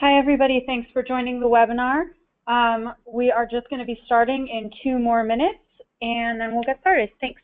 Hi, everybody. Thanks for joining the webinar. We are just going to be starting in 2 more minutes, and then we'll get started. Thanks.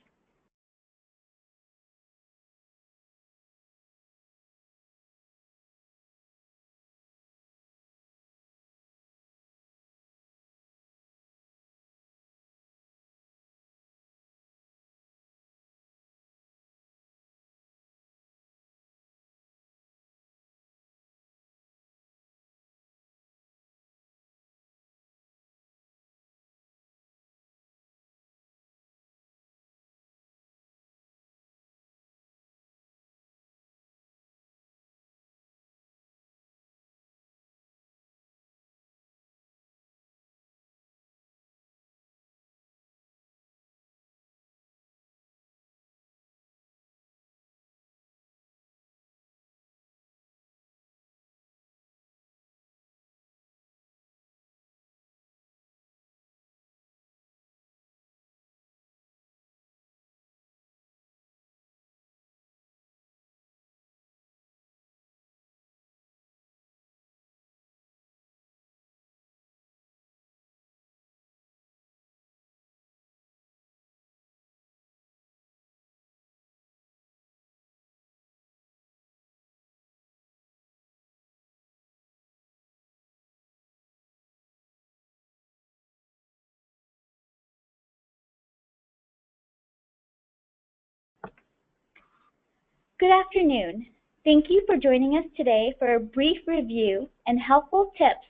Good afternoon. Thank you for joining us today for a brief review and helpful tips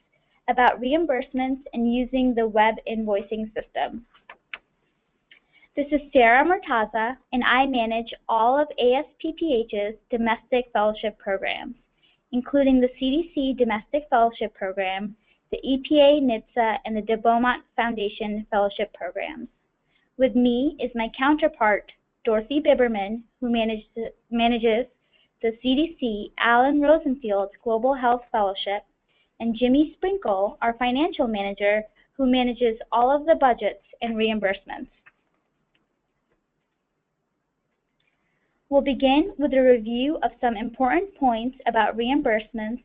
about reimbursements and using the web invoicing system. This is Sarah Murtaza, and I manage all of ASPPH's domestic fellowship programs, including the CDC Domestic Fellowship Program, the EPA, NHTSA, and the De Beaumont Foundation Fellowship Programs. With me is my counterpart, Dorothy Biberman, who manages the CDC Allen Rosenfield's Global Health Fellowship, and Jimmy Sprinkle, our financial manager, who manages all of the budgets and reimbursements. We'll begin with a review of some important points about reimbursements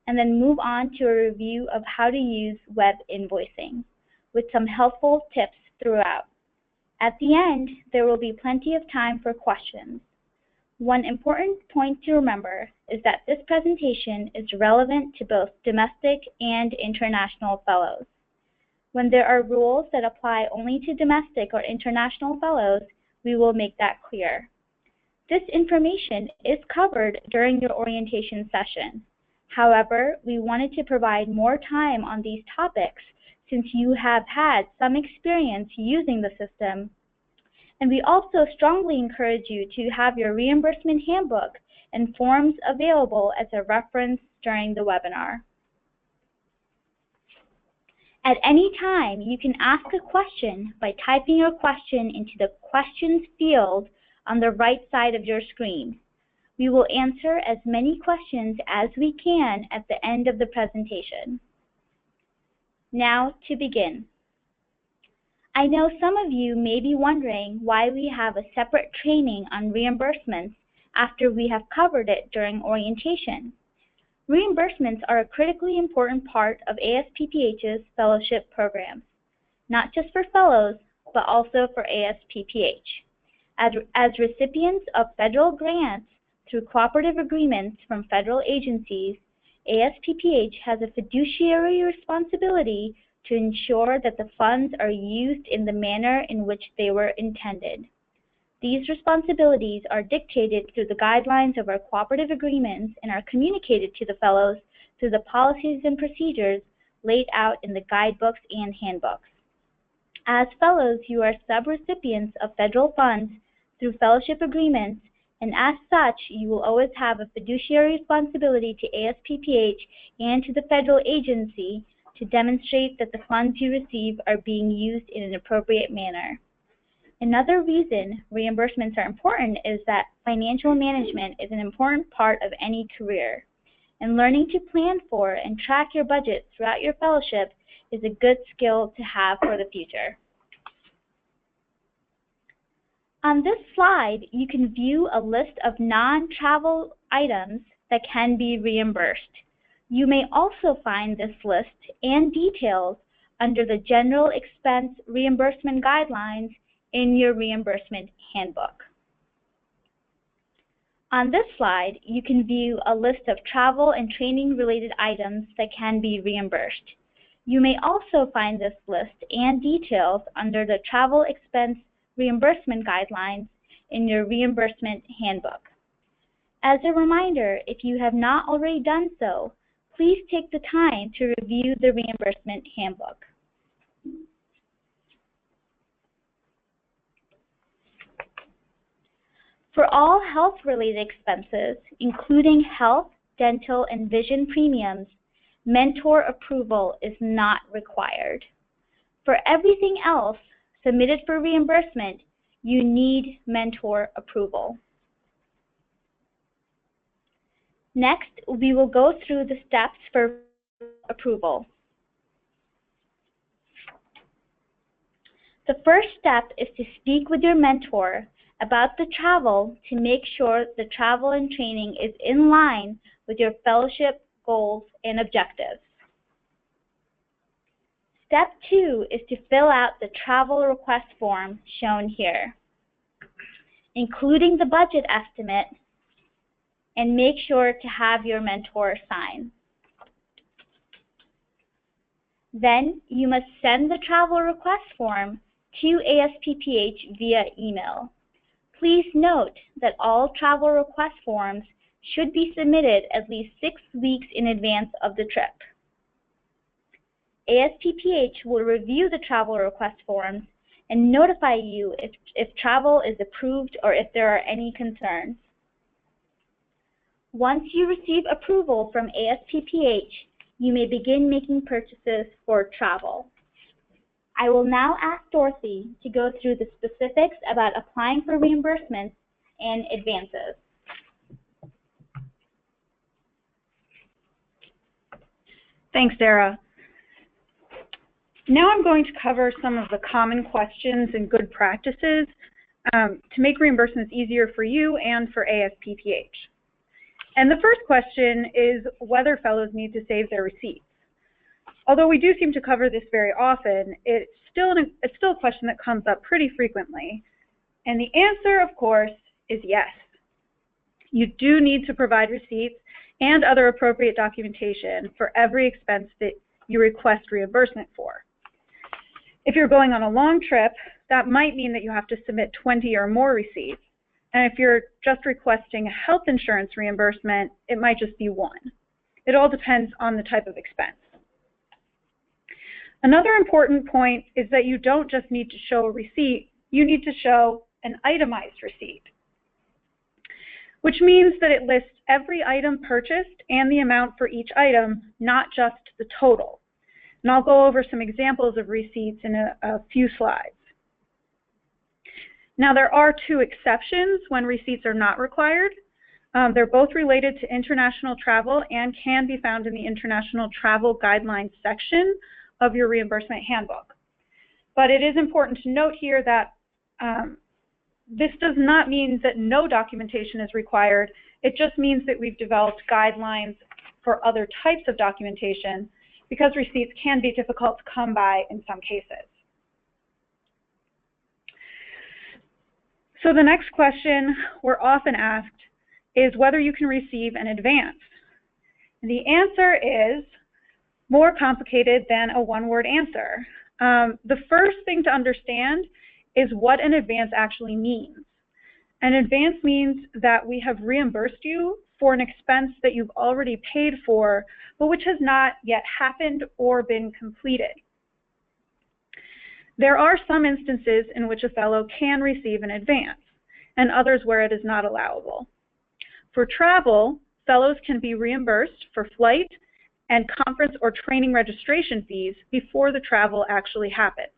and then move on to a review of how to use web invoicing with some helpful tips throughout. At the end, there will be plenty of time for questions. One important point to remember is that this presentation is relevant to both domestic and international fellows. When there are rules that apply only to domestic or international fellows, we will make that clear. This information is covered during your orientation session. However, we wanted to provide more time on these topics since you have had some experience using the system, and we also strongly encourage you to have your reimbursement handbook and forms available as a reference during the webinar. At any time, you can ask a question by typing your question into the questions field on the right side of your screen. We will answer as many questions as we can at the end of the presentation. Now to begin. I know some of you may be wondering why we have a separate training on reimbursements after we have covered it during orientation. Reimbursements are a critically important part of ASPPH's fellowship programs, not just for fellows, but also for ASPPH. As recipients of federal grants through cooperative agreements from federal agencies, ASPPH has a fiduciary responsibility to ensure that the funds are used in the manner in which they were intended. These responsibilities are dictated through the guidelines of our cooperative agreements and are communicated to the fellows through the policies and procedures laid out in the guidebooks and handbooks. As fellows, you are subrecipients of federal funds through fellowship agreements, and as such, you will always have a fiduciary responsibility to ASPPH and to the federal agency to demonstrate that the funds you receive are being used in an appropriate manner. Another reason reimbursements are important is that financial management is an important part of any career, and learning to plan for and track your budget throughout your fellowship is a good skill to have for the future. On this slide, you can view a list of non-travel items that can be reimbursed. You may also find this list and details under the General Expense Reimbursement Guidelines in your Reimbursement Handbook. On this slide, you can view a list of travel and training-related items that can be reimbursed. You may also find this list and details under the Travel Expense Reimbursement Guidelines in your Reimbursement Handbook. As a reminder, if you have not already done so, please take the time to review the Reimbursement Handbook. For all health-related expenses, including health, dental, and vision premiums, mentor approval is not required. For everything else submitted for reimbursement, you need mentor approval. Next, we will go through the steps for approval. The first step is to speak with your mentor about the travel to make sure the travel and training is in line with your fellowship goals and objectives. Step 2 is to fill out the travel request form shown here, including the budget estimate, and make sure to have your mentor sign. Then you must send the travel request form to ASPPH via email. Please note that all travel request forms should be submitted at least 6 weeks in advance of the trip. ASPPH will review the travel request forms and notify you if travel is approved or if there are any concerns. Once you receive approval from ASPPH, you may begin making purchases for travel. I will now ask Dorothy to go through the specifics about applying for reimbursements and advances. Thanks, Sarah. Now I'm going to cover some of the common questions and good practices to make reimbursements easier for you and for ASPPH. And the first question is whether fellows need to save their receipts. Although we do seem to cover this very often, it's still a question that comes up pretty frequently. And the answer, of course, is yes. You do need to provide receipts and other appropriate documentation for every expense that you request reimbursement for. If you're going on a long trip, that might mean that you have to submit 20 or more receipts. And if you're just requesting a health insurance reimbursement, it might just be 1. It all depends on the type of expense. Another important point is that you don't just need to show a receipt, you need to show an itemized receipt, which means that it lists every item purchased and the amount for each item, not just the total. And I'll go over some examples of receipts in a few slides. Now, there are 2 exceptions when receipts are not required. They're both related to international travel and can be found in the International Travel Guidelines section of your reimbursement handbook. But it is important to note here that this does not mean that no documentation is required. It just means that we've developed guidelines for other types of documentation because receipts can be difficult to come by in some cases. So the next question we're often asked is whether you can receive an advance. And the answer is more complicated than a one-word answer. The first thing to understand is what an advance actually means. An advance means that we have reimbursed you for an expense that you've already paid for, but which has not yet happened or been completed. There are some instances in which a fellow can receive an advance, and others where it is not allowable. For travel, fellows can be reimbursed for flight and conference or training registration fees before the travel actually happens.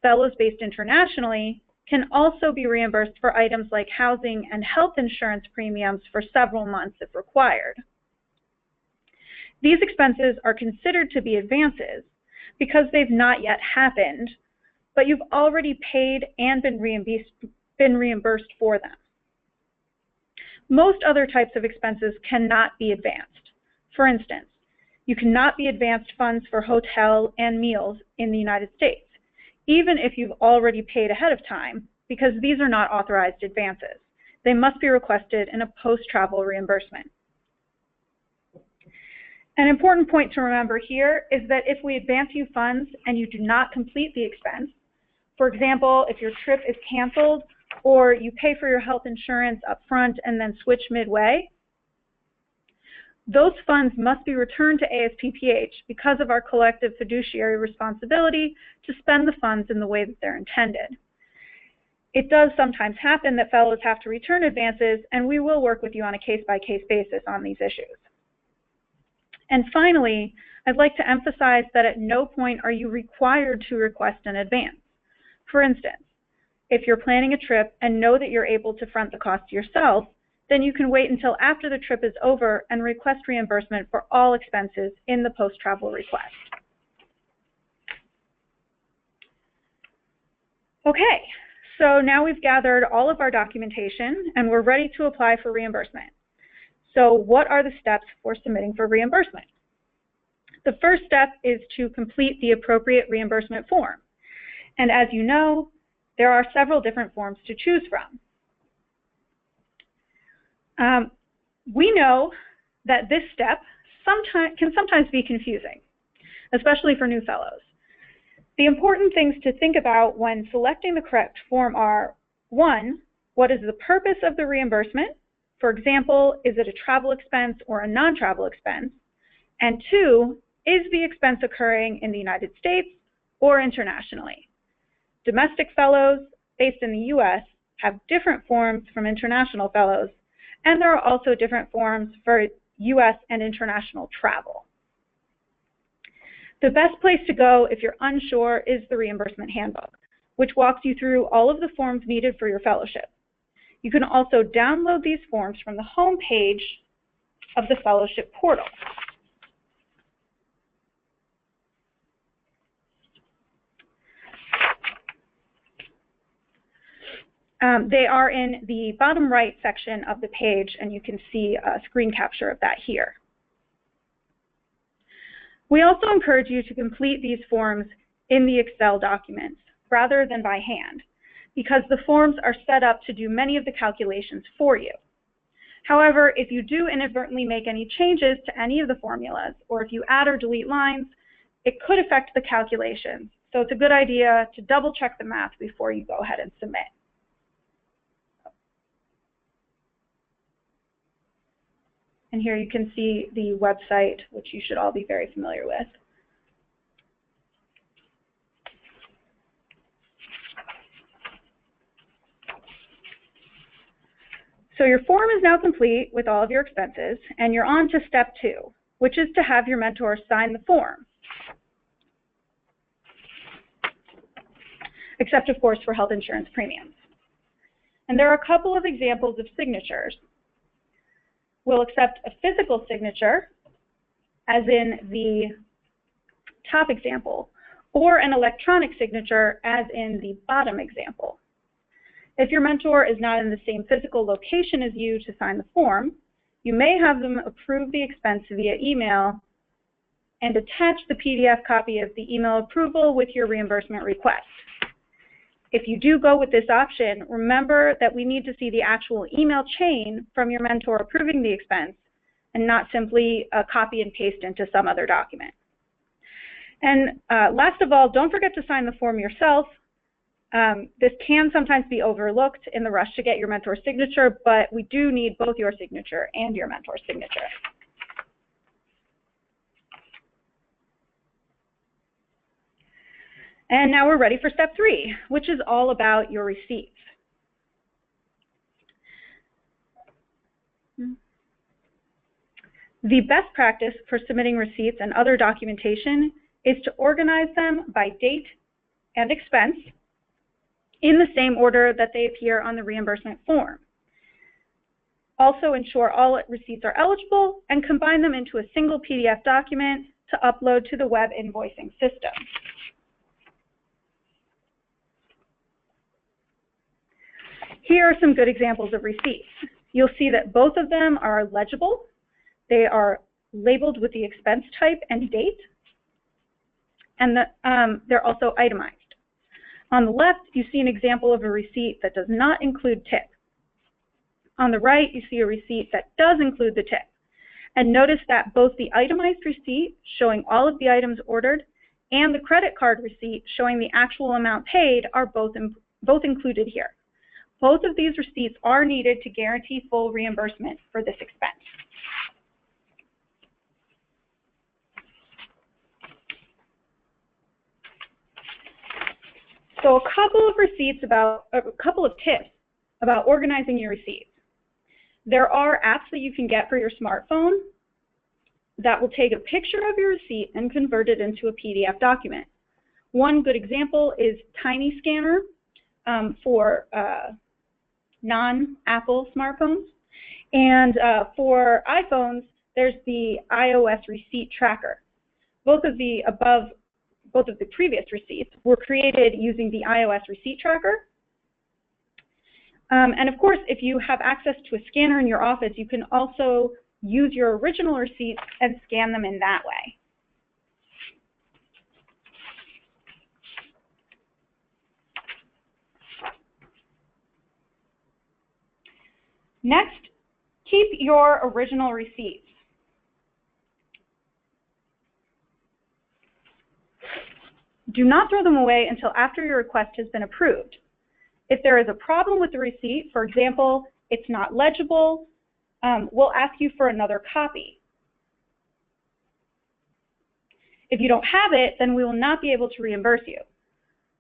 Fellows based internationally can also be reimbursed for items like housing and health insurance premiums for several months if required. These expenses are considered to be advances because they've not yet happened, but you've already paid and been reimbursed for them. Most other types of expenses cannot be advanced. For instance, you cannot be advanced funds for hotel and meals in the United States, even if you've already paid ahead of time, because these are not authorized advances. They must be requested in a post-travel reimbursement. An important point to remember here is that if we advance you funds and you do not complete the expense, for example, if your trip is canceled or you pay for your health insurance up front and then switch midway, those funds must be returned to ASPPH because of our collective fiduciary responsibility to spend the funds in the way that they're intended. It does sometimes happen that fellows have to return advances, and we will work with you on a case-by-case basis on these issues. And finally, I'd like to emphasize that at no point are you required to request an advance. For instance, if you're planning a trip and know that you're able to front the cost yourself, then you can wait until after the trip is over and request reimbursement for all expenses in the post-travel request. Okay, so now we've gathered all of our documentation and we're ready to apply for reimbursement. So what are the steps for submitting for reimbursement? The first step is to complete the appropriate reimbursement form. And as you know, there are several different forms to choose from. We know that this step can sometimes be confusing, especially for new fellows. The important things to think about when selecting the correct form are, 1, what is the purpose of the reimbursement? For example, is it a travel expense or a non-travel expense? And 2, is the expense occurring in the United States or internationally? Domestic fellows based in the US have different forms from international fellows, and there are also different forms for US and international travel. The best place to go if you're unsure is the reimbursement handbook, which walks you through all of the forms needed for your fellowship. You can also download these forms from the home page of the fellowship portal. They are in the bottom right section of the page, and you can see a screen capture of that here. We also encourage you to complete these forms in the Excel documents rather than by hand, because the forms are set up to do many of the calculations for you. However, if you do inadvertently make any changes to any of the formulas, or if you add or delete lines, it could affect the calculations. So it's a good idea to double check the math before you go ahead and submit. And here you can see the website, which you should all be very familiar with. So your form is now complete with all of your expenses, and you're on to step 2, which is to have your mentor sign the form. Except, of course, for health insurance premiums. And there are a couple of examples of signatures. We'll accept a physical signature, as in the top example, or an electronic signature, as in the bottom example. If your mentor is not in the same physical location as you to sign the form, you may have them approve the expense via email and attach the PDF copy of the email approval with your reimbursement request. If you do go with this option, remember that we need to see the actual email chain from your mentor approving the expense and not simply a copy and paste into some other document. And last of all, don't forget to sign the form yourself. This can sometimes be overlooked in the rush to get your mentor's signature, but we do need both your signature and your mentor's signature. And now we're ready for step 3, which is all about your receipts. The best practice for submitting receipts and other documentation is to organize them by date and expense in the same order that they appear on the reimbursement form. Also ensure all receipts are eligible and combine them into a single PDF document to upload to the web invoicing system. Here are some good examples of receipts. You'll see that both of them are legible. They are labeled with the expense type and date, and they're also itemized. On the left, you see an example of a receipt that does not include tip. On the right, you see a receipt that does include the tip. And notice that both the itemized receipt showing all of the items ordered and the credit card receipt showing the actual amount paid are both included here. Both of these receipts are needed to guarantee full reimbursement for this expense. So a couple of tips about organizing your receipts. There are apps that you can get for your smartphone that will take a picture of your receipt and convert it into a PDF document. One good example is Tiny Scanner for non-Apple smartphones. And for iPhones, there's the iOS Receipt Tracker. Both of the previous receipts were created using the iOS Receipt Tracker. And of course, if you have access to a scanner in your office, you can also use your original receipts and scan them in that way. Next, keep your original receipts. Do not throw them away until after your request has been approved. If there is a problem with the receipt, for example, it's not legible, we'll ask you for another copy. If you don't have it, then we will not be able to reimburse you.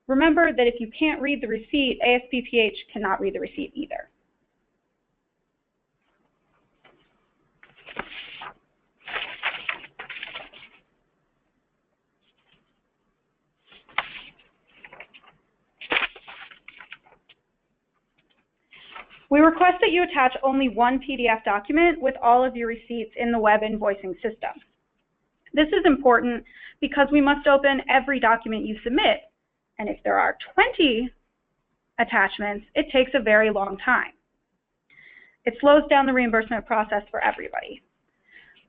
Remember that if you can't read the receipt, ASPPH cannot read the receipt either. We request that you attach only one PDF document with all of your receipts in the web invoicing system. This is important because we must open every document you submit, and if there are 20 attachments, it takes a very long time. It slows down the reimbursement process for everybody.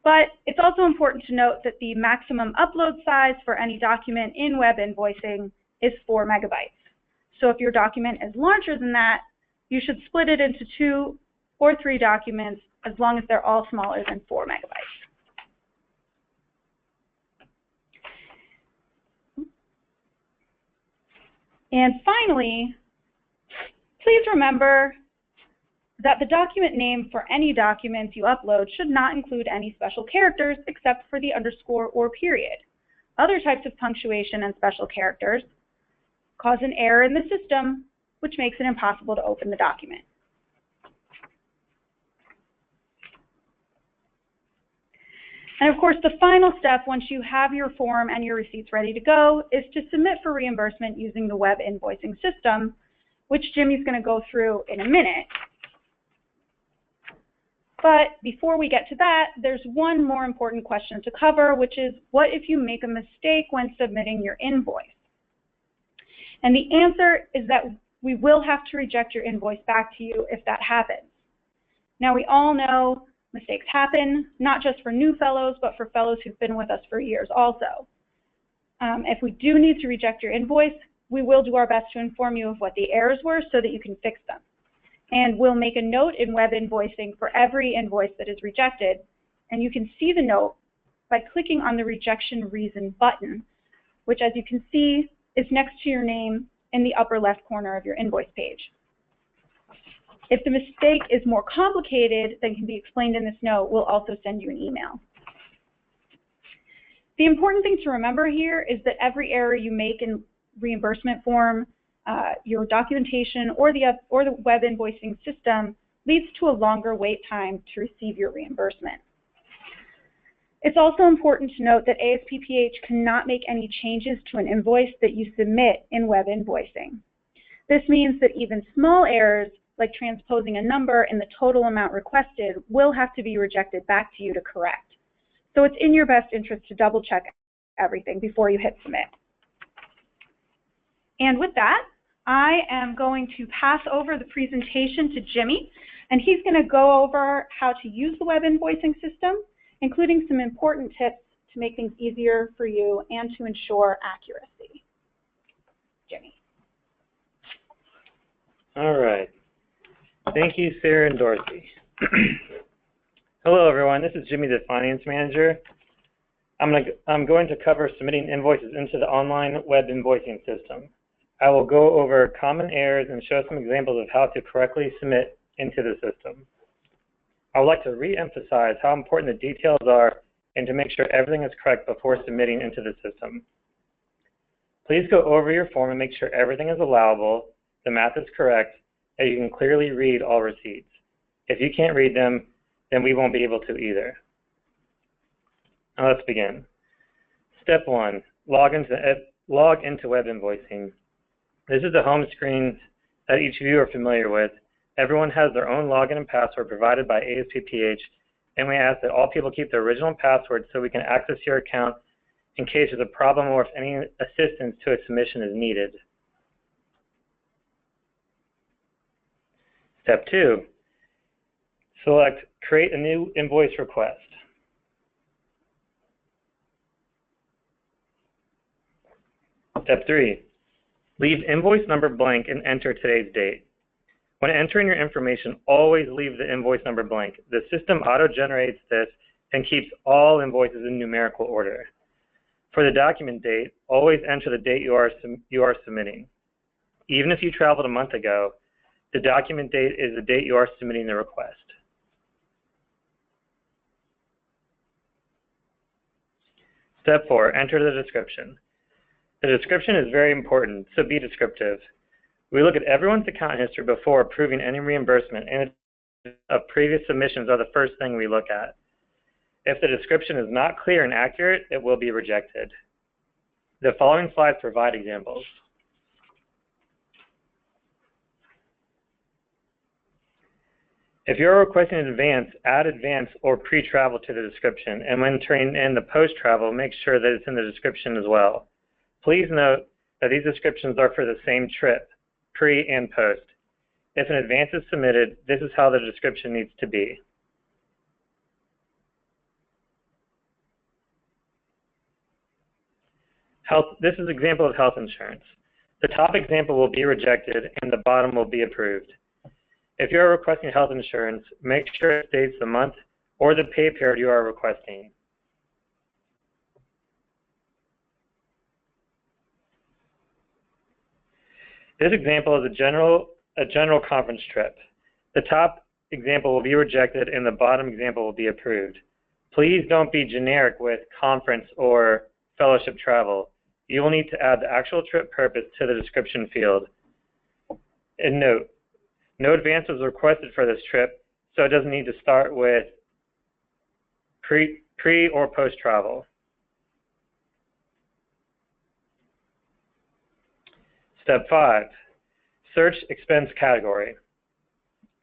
But it's also important to note that the maximum upload size for any document in web invoicing is 4 megabytes. So if your document is larger than that, you should split it into 2 or 3 documents as long as they're all smaller than 4 megabytes. And finally, please remember that the document name for any documents you upload should not include any special characters except for the underscore or period. Other types of punctuation and special characters cause an error in the system, which makes it impossible to open the document. And of course, the final step, once you have your form and your receipts ready to go, is to submit for reimbursement using the web invoicing system, which Jimmy's going to go through in a minute. But before we get to that, there's one more important question to cover, which is, what if you make a mistake when submitting your invoice? And the answer is that we will have to reject your invoice back to you if that happens. Now, we all know mistakes happen, not just for new fellows, but for fellows who've been with us for years also. If we do need to reject your invoice, we will do our best to inform you of what the errors were so that you can fix them. And we'll make a note in web invoicing for every invoice that is rejected, and you can see the note by clicking on the rejection reason button, which, as you can see, is next to your name in the upper left corner of your invoice page. If the mistake is more complicated than can be explained in this note, we'll also send you an email. The important thing to remember here is that every error you make in reimbursement form, your documentation, or the web invoicing system leads to a longer wait time to receive your reimbursement. It's also important to note that ASPPH cannot make any changes to an invoice that you submit in web invoicing. This means that even small errors, like transposing a number in the total amount requested, will have to be rejected back to you to correct. So it's in your best interest to double check everything before you hit submit. And with that, I am going to pass over the presentation to Jimmy, and he's going to go over how to use the web invoicing system including some important tips to make things easier for you and to ensure accuracy. Jimmy. All right. Thank you, Sarah and Dorothy. Hello, everyone. This is Jimmy, the Finance Manager. I'm going to cover submitting invoices into the online web invoicing system. I will go over common errors and show some examples of how to correctly submit into the system. I would like to re-emphasize how important the details are and to make sure everything is correct before submitting into the system. Please go over your form and make sure everything is allowable, the math is correct, and you can clearly read all receipts. If you can't read them, then we won't be able to either. Now let's begin. Step 1, log into web invoicing. This is the home screen that each of you are familiar with. Everyone has their own login and password provided by ASPPH, and we ask that all people keep their original password so we can access your account in case there's a problem or if any assistance to a submission is needed. Step 2, select Create a New Invoice Request. Step 3, leave invoice number blank and enter today's date. When entering your information, always leave the invoice number blank. The system auto-generates this and keeps all invoices in numerical order. For the document date, always enter the date you are submitting. Even if you traveled a month ago, the document date is the date you are submitting the request. Step 4, enter the description. The description is very important, so be descriptive. We look at everyone's account history before approving any reimbursement, and previous submissions are the first thing we look at. If the description is not clear and accurate, it will be rejected. The following slides provide examples. If you're requesting an advance, add advance or pre-travel to the description, and when turning in the post-travel, make sure that it's in the description as well. Please note that these descriptions are for the same trip, pre and post. If an advance is submitted, this is how the description needs to be. This is an example of health insurance. The top example will be rejected and the bottom will be approved. If you are requesting health insurance, make sure it states the month or the pay period you are requesting. This example is a general conference trip. The top example will be rejected and the bottom example will be approved. Please don't be generic with conference or fellowship travel. You will need to add the actual trip purpose to the description field. And note, no advance was requested for this trip, so it doesn't need to start with pre or post travel. Step 5, search expense category.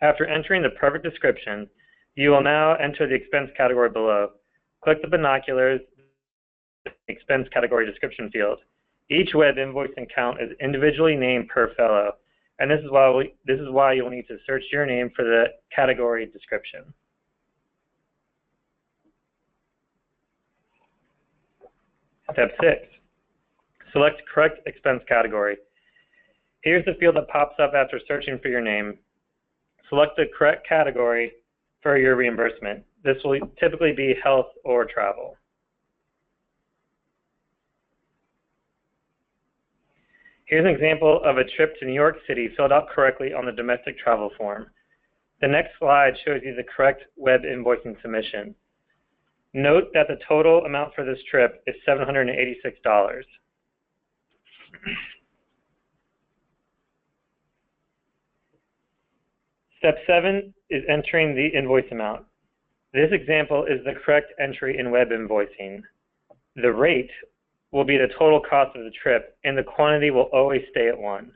After entering the perfect description, you will now enter the expense category below. Click the binoculars expense category description field. Each web invoicing account is individually named per fellow, and this is why you'll need to search your name for the category description. Step 6, select correct expense category. Here's the field that pops up after searching for your name. Select the correct category for your reimbursement. This will typically be health or travel. Here's an example of a trip to New York City filled out correctly on the domestic travel form. The next slide shows you the correct web invoicing submission. Note that the total amount for this trip is $786. Step 7 is entering the invoice amount. This example is the correct entry in web invoicing. The rate will be the total cost of the trip, and the quantity will always stay at 1.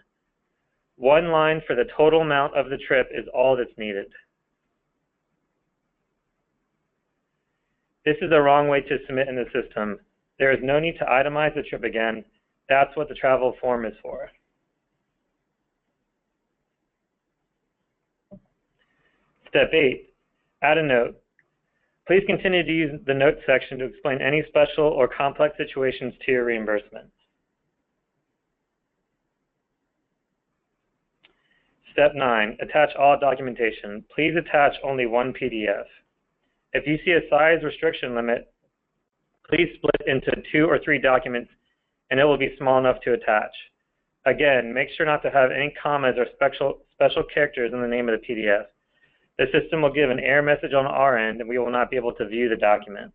One line for the total amount of the trip is all that's needed. This is the wrong way to submit in the system. There is no need to itemize the trip again. That's what the travel form is for. Step 8, add a note. Please continue to use the notes section to explain any special or complex situations to your reimbursement. Step 9, attach all documentation. Please attach only one PDF. If you see a size restriction limit, please split into 2 or 3 documents and it will be small enough to attach. Again, make sure not to have any commas or special characters in the name of the PDF. The system will give an error message on our end and we will not be able to view the document.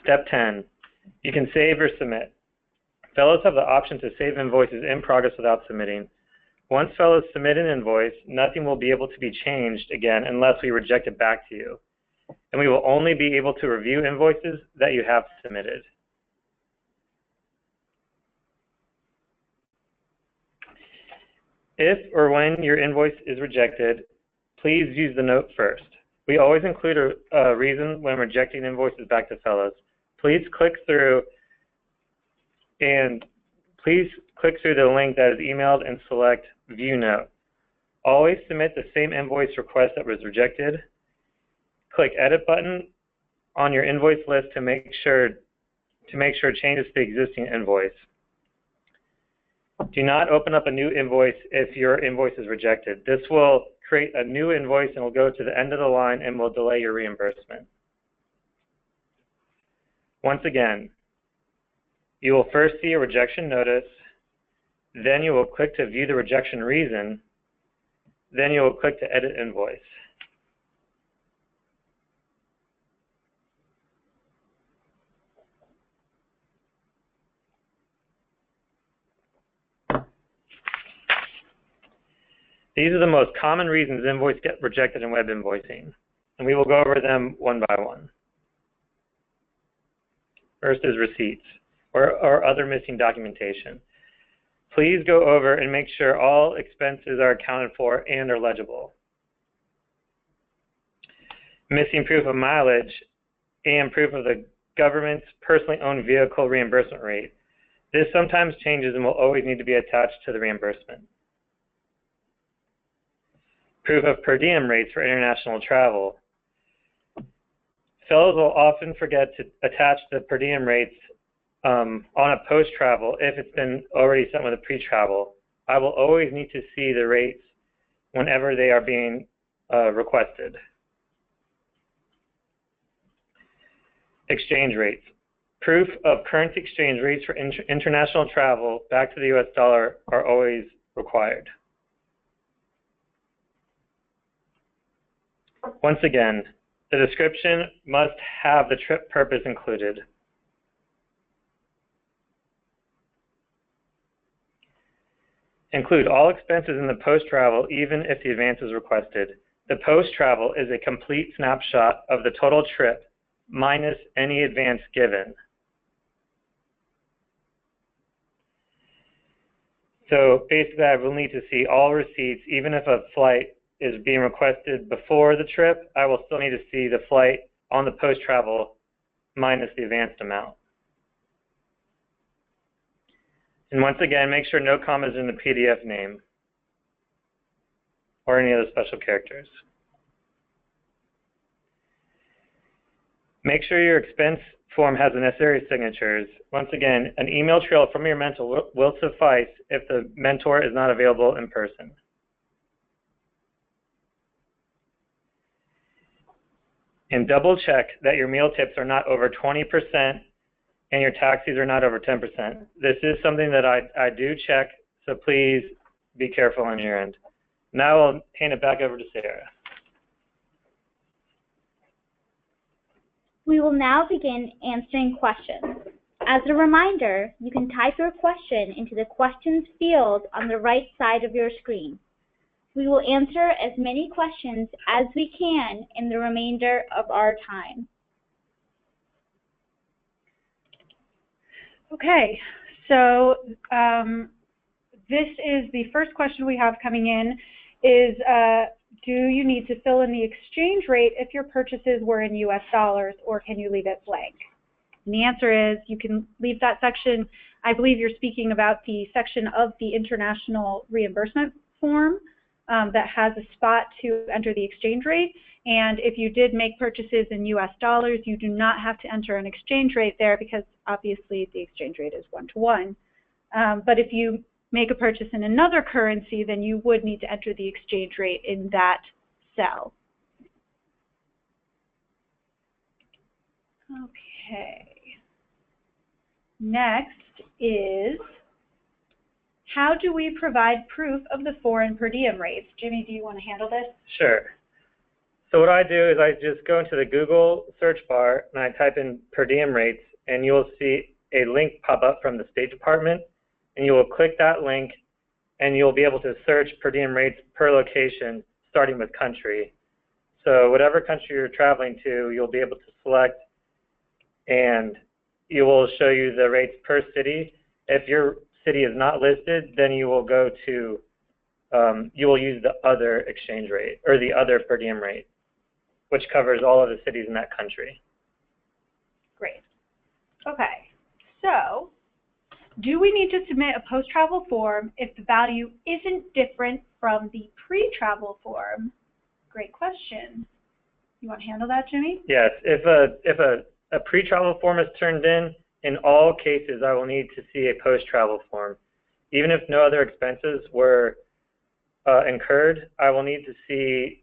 Step 10, you can save or submit. Fellows have the option to save invoices in progress without submitting. Once fellows submit an invoice, nothing will be able to be changed again unless we reject it back to you. And we will only be able to review invoices that you have submitted. If or when your invoice is rejected, please use the note first. We always include a reason when rejecting invoices back to fellows. Please click through the link that is emailed and select View Note. Always submit the same invoice request that was rejected. Click Edit button on your invoice list to make sure changes to the existing invoice. Do not open up a new invoice if your invoice is rejected. This will create a new invoice and will go to the end of the line and will delay your reimbursement. Once again, you will first see a rejection notice, then you will click to view the rejection reason, then you will click to edit invoice. These are the most common reasons invoices get rejected in web invoicing, and we will go over them one by one. First is receipts or other missing documentation. Please go over and make sure all expenses are accounted for and are legible. Missing proof of mileage and proof of the government's personally owned vehicle reimbursement rate. This sometimes changes and will always need to be attached to the reimbursement. Proof of per diem rates for international travel. Fellows will often forget to attach the per diem rates on a post-travel if it's been already sent with a pre-travel. I will always need to see the rates whenever they are being requested. Exchange rates. Proof of currency exchange rates for international travel back to the US dollar are always required. Once again, the description must have the trip purpose included. Include all expenses in the post-travel, even if the advance is requested. The post-travel is a complete snapshot of the total trip, minus any advance given. So basically, I will need to see all receipts, even if a flight is being requested before the trip, I will still need to see the flight on the post-travel minus the advanced amount. And once again, make sure no commas in the PDF name or any other special characters. Make sure your expense form has the necessary signatures. Once again, an email trail from your mentor will suffice if the mentor is not available in person. And double check that your meal tips are not over 20% and your taxis are not over 10%. This is something that I do check, so please be careful on your end. Now I'll hand it back over to Sarah. We will now begin answering questions. As a reminder, you can type your question into the questions field on the right side of your screen. We will answer as many questions as we can in the remainder of our time. Okay, so this is the first question we have coming in is, do you need to fill in the exchange rate if your purchases were in US dollars, or can you leave it blank? And the answer is you can leave that section. I believe you're speaking about the section of the international reimbursement form. that has a spot to enter the exchange rate. And if you did make purchases in US dollars, you do not have to enter an exchange rate there because obviously the exchange rate is 1-to-1. But if you make a purchase in another currency, then you would need to enter the exchange rate in that cell. Okay. Next is, how do we provide proof of the foreign per diem rates? Jimmy, do you want to handle this? Sure. So what I do is I just go into the Google search bar and I type in per diem rates, and you'll see a link pop up from the State Department, and you will click that link and you'll be able to search per diem rates per location, starting with country. So whatever country you're traveling to, you'll be able to select, and it will show you the rates per city. If your city is not listed, then you will go to, you will use the other exchange rate, or the other per diem rate, which covers all of the cities in that country. Great. Okay, so do we need to submit a post-travel form if the value isn't different from the pre-travel form? Great question. You want to handle that, Jimmy? Yes, if a pre-travel form is turned in all cases, I will need to see a post-travel form. Even if no other expenses were incurred, I will need to see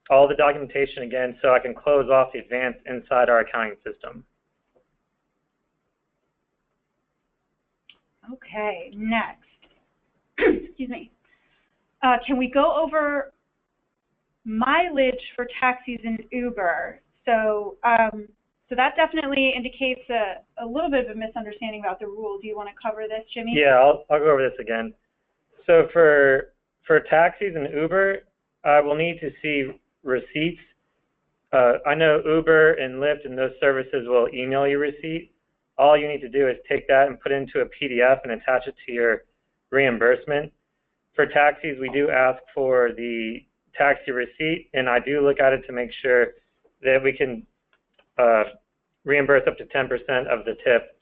all the documentation again so I can close off the advance inside our accounting system. Okay, next. Excuse me. Can we go over mileage for taxis and Uber? So that definitely indicates a little bit of a misunderstanding about the rule. Do you want to cover this, Jimmy? Yeah, I'll go over this again. So for taxis and Uber, I will need to see receipts. I know Uber and Lyft and those services will email you receipt. All you need to do is take that and put it into a PDF and attach it to your reimbursement. For taxis, we do ask for the taxi receipt, and I do look at it to make sure that we can reimburse up to 10% of the tip,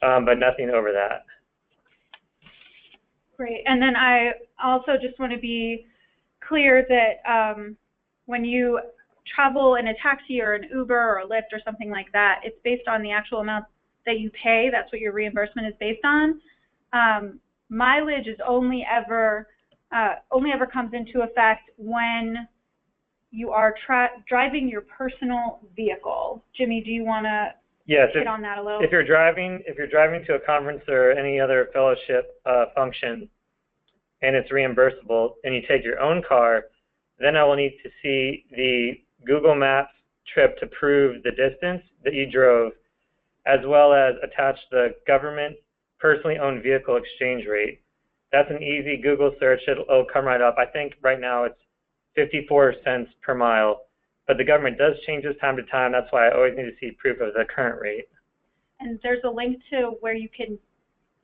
but nothing over that. Great. And then I also just want to be clear that when you travel in a taxi or an Uber or a Lyft or something like that, it's based on the actual amount that you pay. That's what your reimbursement is based on. Mileage is only ever comes into effect when you are driving your personal vehicle. Jimmy, do you want to hit on that a little? If you're driving to a conference or any other fellowship function, and it's reimbursable, and you take your own car, then I will need to see the Google Maps trip to prove the distance that you drove, as well as attach the government personally owned vehicle exchange rate. That's an easy Google search. It'll come right up. I think right now it's 54 cents per mile, but the government does change this time to time. That's why I always need to see proof of the current rate. And there's a link to where you can,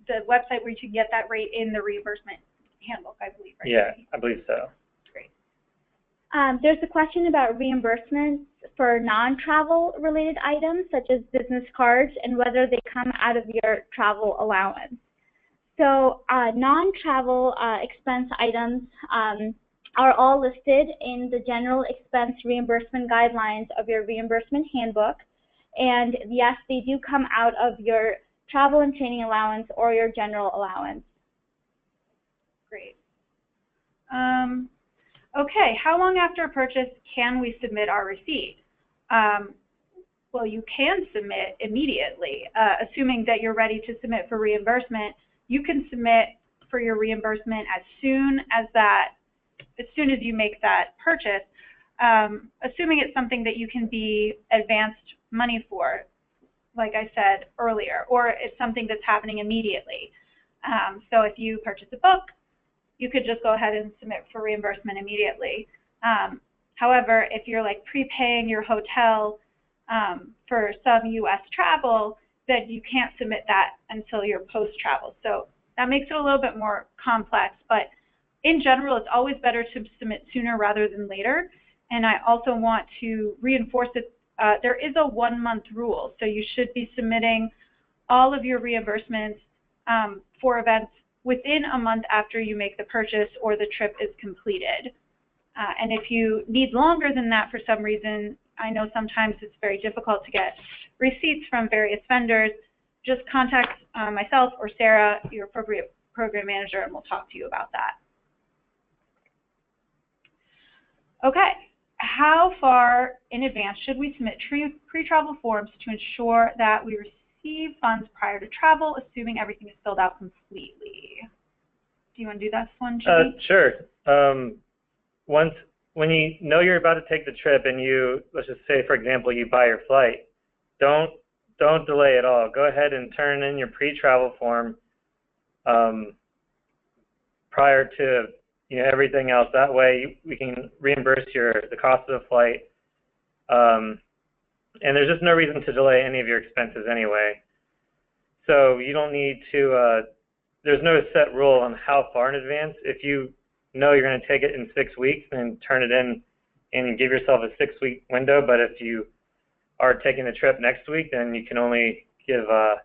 the website where you can get that rate in the reimbursement handbook, I believe, right? Yeah, I believe so. Great. There's a question about reimbursements for non-travel related items such as business cards and whether they come out of your travel allowance. So non-travel expense items are all listed in the general expense reimbursement guidelines of your reimbursement handbook. And yes, they do come out of your travel and training allowance or your general allowance. Great. Okay, how long after a purchase can we submit our receipt? Well, you can submit immediately, assuming that you're ready to submit for reimbursement. You can submit for your reimbursement as soon as you make that purchase, assuming it's something that you can be advanced money for, like I said earlier, or it's something that's happening immediately. So if you purchase a book, you could just go ahead and submit for reimbursement immediately. However, if you're like prepaying your hotel for some US travel, then you can't submit that until you're post-travel. So that makes it a little bit more complex, but in general, it's always better to submit sooner rather than later. And I also want to reinforce that there is a 1-month rule. So you should be submitting all of your reimbursements for events within a month after you make the purchase or the trip is completed. And if you need longer than that for some reason, I know sometimes it's very difficult to get receipts from various vendors, just contact myself or Sarah, your appropriate program manager, and we'll talk to you about that. Okay, how far in advance should we submit pre-travel forms to ensure that we receive funds prior to travel, assuming everything is filled out completely? Do you want to do that one, Jimmy? Sure. When you know you're about to take the trip and you, let's just say, for example, you buy your flight, don't delay at all. Go ahead and turn in your pre-travel form prior to everything else. That way we can reimburse the cost of the flight. And there's just no reason to delay any of your expenses anyway. So you don't need to, there's no set rule on how far in advance. If you know you're going to take it in 6 weeks, then turn it in and give yourself a 6-week window. But if you are taking the trip next week, then you can only give a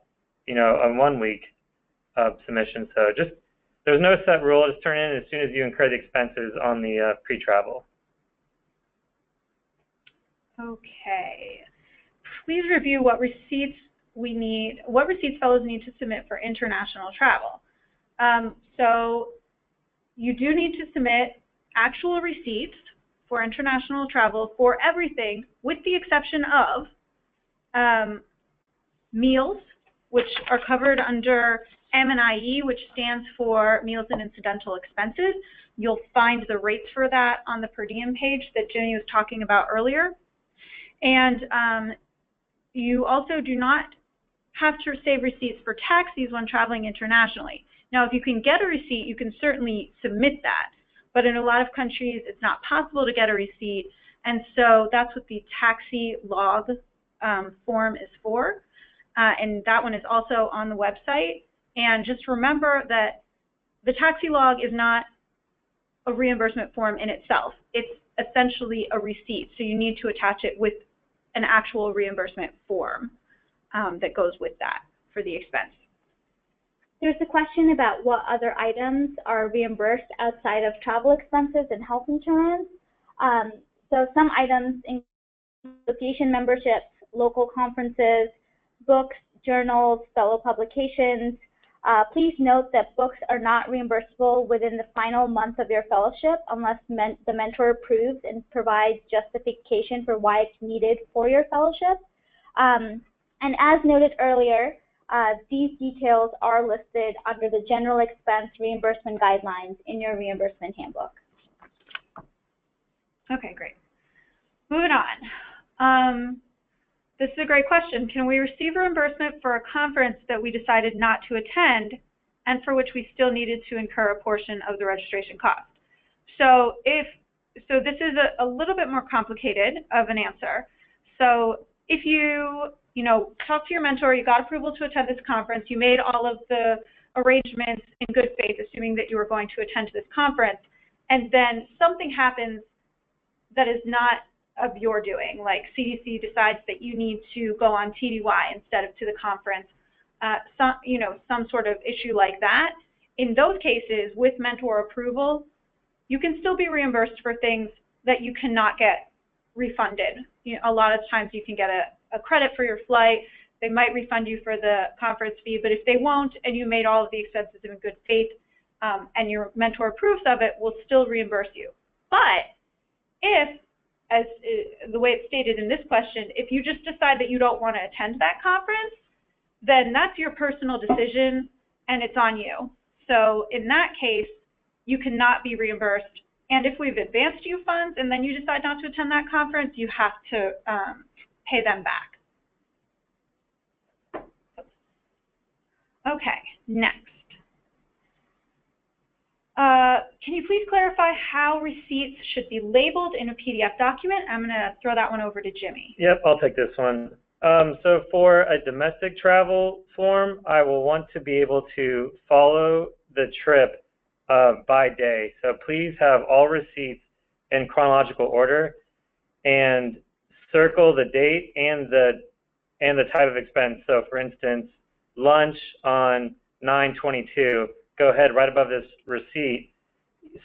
1-week submission. So there's no set rule. Just turn in as soon as you incur the expenses on the pre-travel. Okay. Please review what receipts fellows need to submit for international travel. So you do need to submit actual receipts for international travel for everything, with the exception of meals, which are covered under M&IE, which stands for Meals and Incidental Expenses. You'll find the rates for that on the per diem page that Jenny was talking about earlier. And you also do not have to save receipts for taxis when traveling internationally. Now, if you can get a receipt, you can certainly submit that. But in a lot of countries, it's not possible to get a receipt. And so that's what the taxi log form is for. And that one is also on the website. And just remember that the taxi log is not a reimbursement form in itself. It's essentially a receipt. So you need to attach it with an actual reimbursement form that goes with that for the expense. There's a question about what other items are reimbursed outside of travel expenses and health insurance. So some items include association memberships, local conferences, books, journals, fellow publications. Please note that books are not reimbursable within the final month of your fellowship unless the mentor approves and provides justification for why it's needed for your fellowship. And as noted earlier, these details are listed under the General Expense Reimbursement Guidelines in your reimbursement handbook. Okay, great. Moving on. This is a great question. Can we receive reimbursement for a conference that we decided not to attend and for which we still needed to incur a portion of the registration cost? So this is a little bit more complicated of an answer. So if you talk to your mentor, you got approval to attend this conference, you made all of the arrangements in good faith, assuming that you were going to attend this conference, and then something happens that is not of your doing, like CDC decides that you need to go on TDY instead of to the conference, some sort of issue like that. In those cases, with mentor approval, you can still be reimbursed for things that you cannot get refunded. A lot of times you can get a credit for your flight. They might refund you for the conference fee, but if they won't and you made all of the expenses in good faith and your mentor approves of it, we'll still reimburse you. But if, as the way it's stated in this question, if you just decide that you don't want to attend that conference, then that's your personal decision and it's on you. So in that case, you cannot be reimbursed. And if we've advanced you funds and then you decide not to attend that conference, you have to pay them back. Okay, next. Can you please clarify how receipts should be labeled in a PDF document? I'm going to throw that one over to Jimmy. Yep, I'll take this one. So for a domestic travel form, I will want to be able to follow the trip by day. So please have all receipts in chronological order and circle the date and the type of expense. So for instance, lunch on 9/22, go ahead right above this receipt,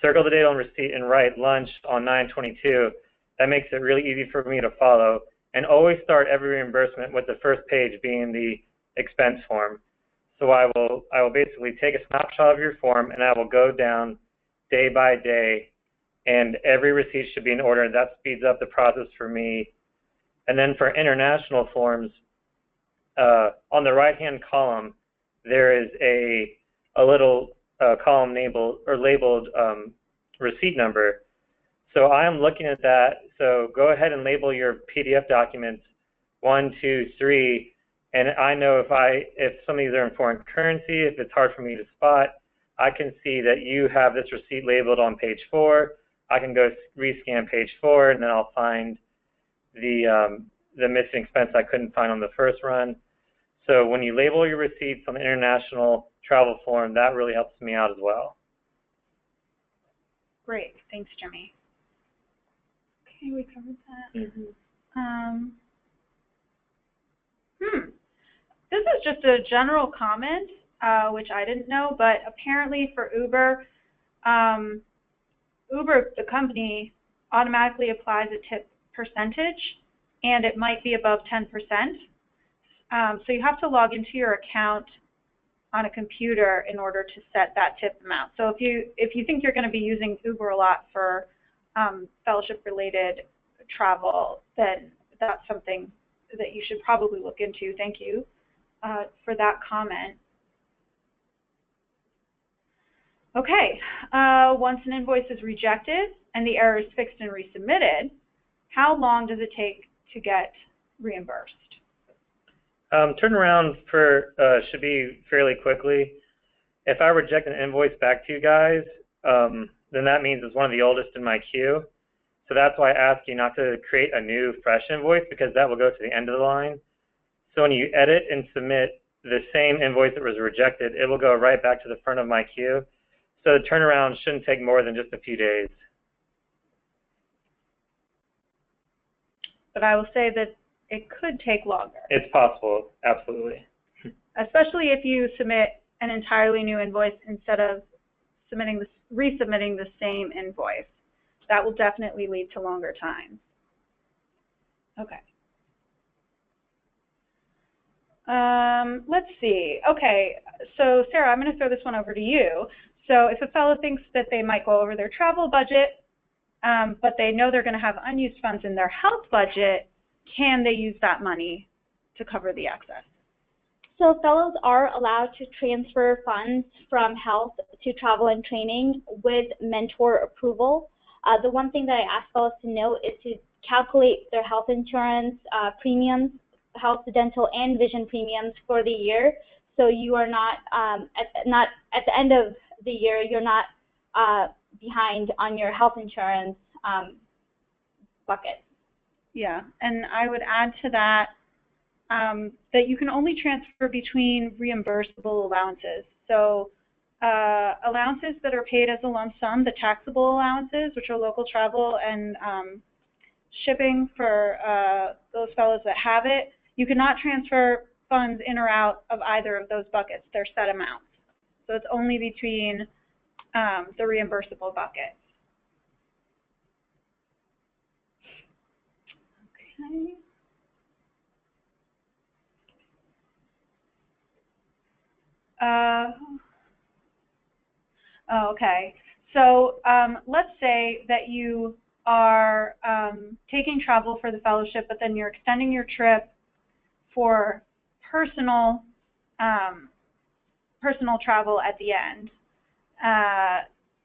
circle the date on receipt and write lunch on 9/22. That makes it really easy for me to follow. And always start every reimbursement with the first page being the expense form. So I will basically take a snapshot of your form and I will go down day by day, and every receipt should be in order. That speeds up the process for me. And then for international forms, on the right-hand column, there is a little column labeled receipt number. So I am looking at that. So go ahead and label your PDF documents 1, 2, 3, and I know if some of these are in foreign currency, if it's hard for me to spot, I can see that you have this receipt labeled on page 4. I can go rescan page 4, and then I'll find the missing expense I couldn't find on the first run. So when you label your receipts on the international travel form, that really helps me out as well. Great, thanks, Jimmy. Okay, we covered that. This is just a general comment, which I didn't know, but apparently for Uber, Uber, the company, automatically applies a tip percentage, and it might be above 10%. So you have to log into your account on a computer in order to set that tip amount. So if you think you're going to be using Uber a lot for fellowship-related travel, then that's something that you should probably look into. Thank you for that comment. Okay, once an invoice is rejected and the error is fixed and resubmitted, how long does it take to get reimbursed? Turnaround should be fairly quickly. If I reject an invoice back to you guys, then that means it's one of the oldest in my queue. So that's why I ask you not to create a new fresh invoice, because that will go to the end of the line. So when you edit and submit the same invoice that was rejected, it will go right back to the front of my queue. So the turnaround shouldn't take more than just a few days. But I will say that it could take longer. It's possible, absolutely. Especially if you submit an entirely new invoice instead of resubmitting the same invoice. That will definitely lead to longer times. Okay. Let's see. Okay, so Sarah, I'm going to throw this one over to you. So if a fellow thinks that they might go over their travel budget, but they know they're going to have unused funds in their health budget, can they use that money to cover the excess? So fellows are allowed to transfer funds from health to travel and training with mentor approval. The one thing that I ask fellows to note is to calculate their health insurance premiums, health, dental, and vision premiums for the year, so you are not at the end of the year, you're not behind on your health insurance bucket. Yeah, and I would add to that that you can only transfer between reimbursable allowances. So allowances that are paid as a lump sum, the taxable allowances, which are local travel and shipping for those fellows that have it, you cannot transfer funds in or out of either of those buckets. They're set amounts. So it's only between the reimbursable buckets. Okay. Okay. So let's say that you are taking travel for the fellowship, but then you're extending your trip for personal travel at the end,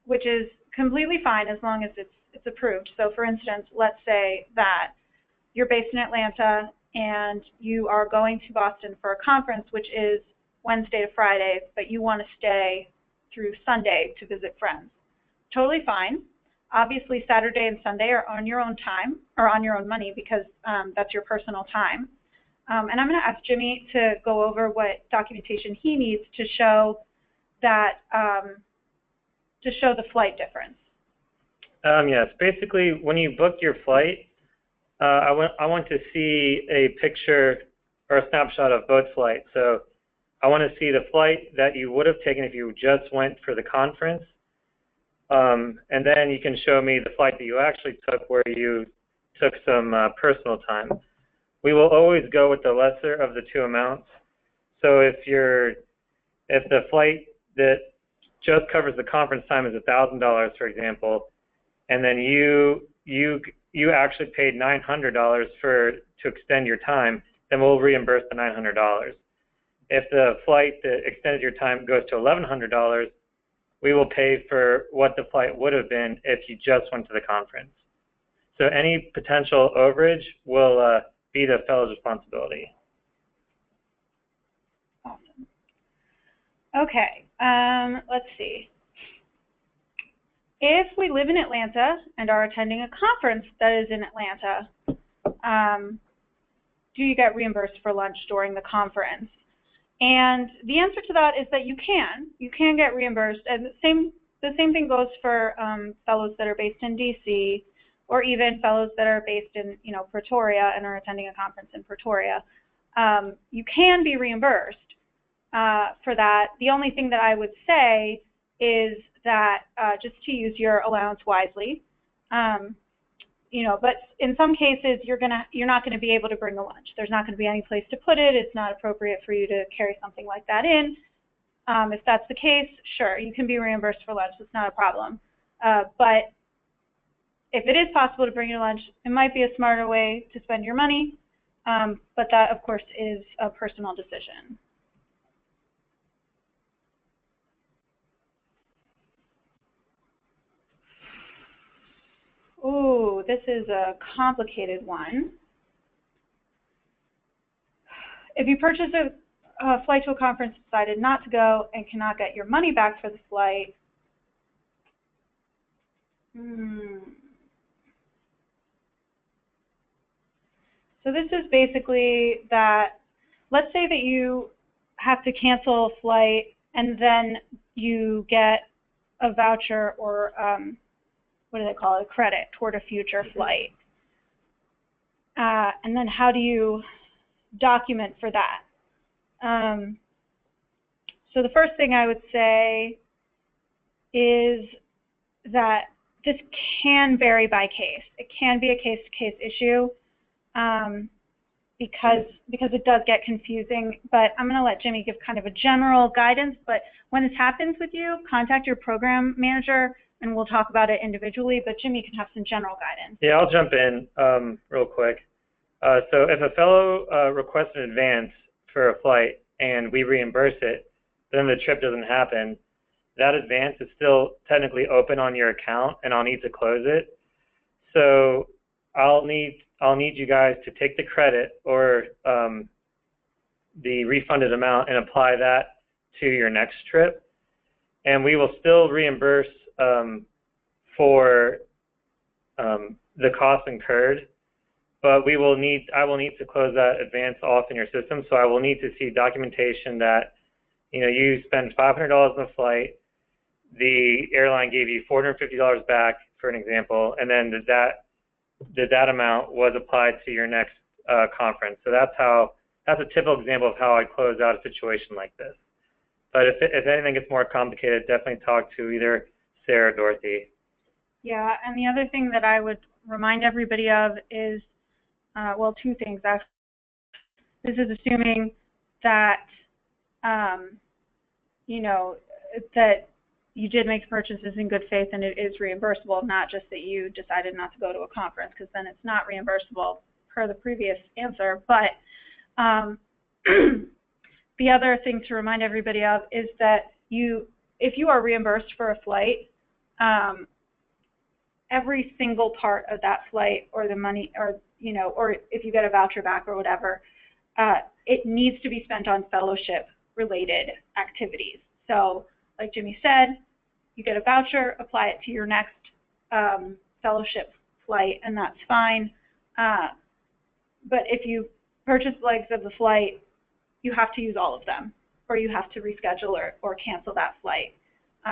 which is completely fine as long as it's approved. So for instance, let's say that you're based in Atlanta and you are going to Boston for a conference, which is Wednesday to Friday, but you want to stay through Sunday to visit friends. Totally fine. Obviously, Saturday and Sunday are on your own time or on your own money because that's your personal time. And I'm going to ask Jimmy to go over what documentation he needs to show that to show the flight difference. Yes, basically, when you book your flight, I want to see a picture or a snapshot of both flights. So I want to see the flight that you would have taken if you just went for the conference. And then you can show me the flight that you actually took where you took some personal time. We will always go with the lesser of the two amounts. So if the flight that just covers the conference time is $1,000, for example, and then you actually paid $900 to extend your time, then we'll reimburse the $900. If the flight that extended your time goes to $1,100, we will pay for what the flight would have been if you just went to the conference. So any potential overage will be the fellow's responsibility. Awesome. Okay, let's see. If we live in Atlanta and are attending a conference that is in Atlanta, do you get reimbursed for lunch during the conference? And the answer to that is that you can. You can get reimbursed, and the same thing goes for fellows that are based in DC, or even fellows that are based in Pretoria and are attending a conference in Pretoria. You can be reimbursed for that. The only thing that I would say is that just to use your allowance wisely. But in some cases, you're not gonna be able to bring a lunch. There's not gonna be any place to put it. It's not appropriate for you to carry something like that in. If that's the case, sure, you can be reimbursed for lunch. It's not a problem. But if it is possible to bring your lunch, it might be a smarter way to spend your money. But that, of course, is a personal decision. Ooh, this is a complicated one. If you purchase a flight to a conference, decided not to go, and cannot get your money back for the flight, So this is basically that, let's say that you have to cancel a flight and then you get a voucher or what do they call it, a credit toward a future flight. And then how do you document for that? So the first thing I would say is that this can vary by case. It can be a case-to-case issue because it does get confusing. But I'm going to let Jimmy give kind of a general guidance. But when this happens with you, contact your program manager, and we'll talk about it individually. But Jimmy can have some general guidance. Yeah, I'll jump in real quick. So if a fellow requests an advance for a flight and we reimburse it, then the trip doesn't happen, that advance is still technically open on your account, and I'll need to close it. So I'll need you guys to take the credit or the refunded amount and apply that to your next trip, and we will still reimburse for the costs incurred. But I will need to close that advance off in your system. So I will need to see documentation that you spend $500 on a flight, the airline gave you $450 back, for an example, and then that amount was applied to your next conference. So that's a typical example of how I close out a situation like this. But if anything gets more complicated, definitely talk to either Sarah or Dorothy. Yeah, and the other thing that I would remind everybody of is, well, two things actually. This is assuming that that you did make purchases in good faith and it is reimbursable, not just that you decided not to go to a conference, because then it's not reimbursable per the previous answer. But the other thing to remind everybody of is that if you are reimbursed for a flight, every single part of that flight or the money, or if you get a voucher back or whatever, it needs to be spent on fellowship related activities. So like Jimmy said, you get a voucher, apply it to your next fellowship flight, and that's fine. But if you purchase legs of the flight, you have to use all of them, or you have to reschedule or cancel that flight.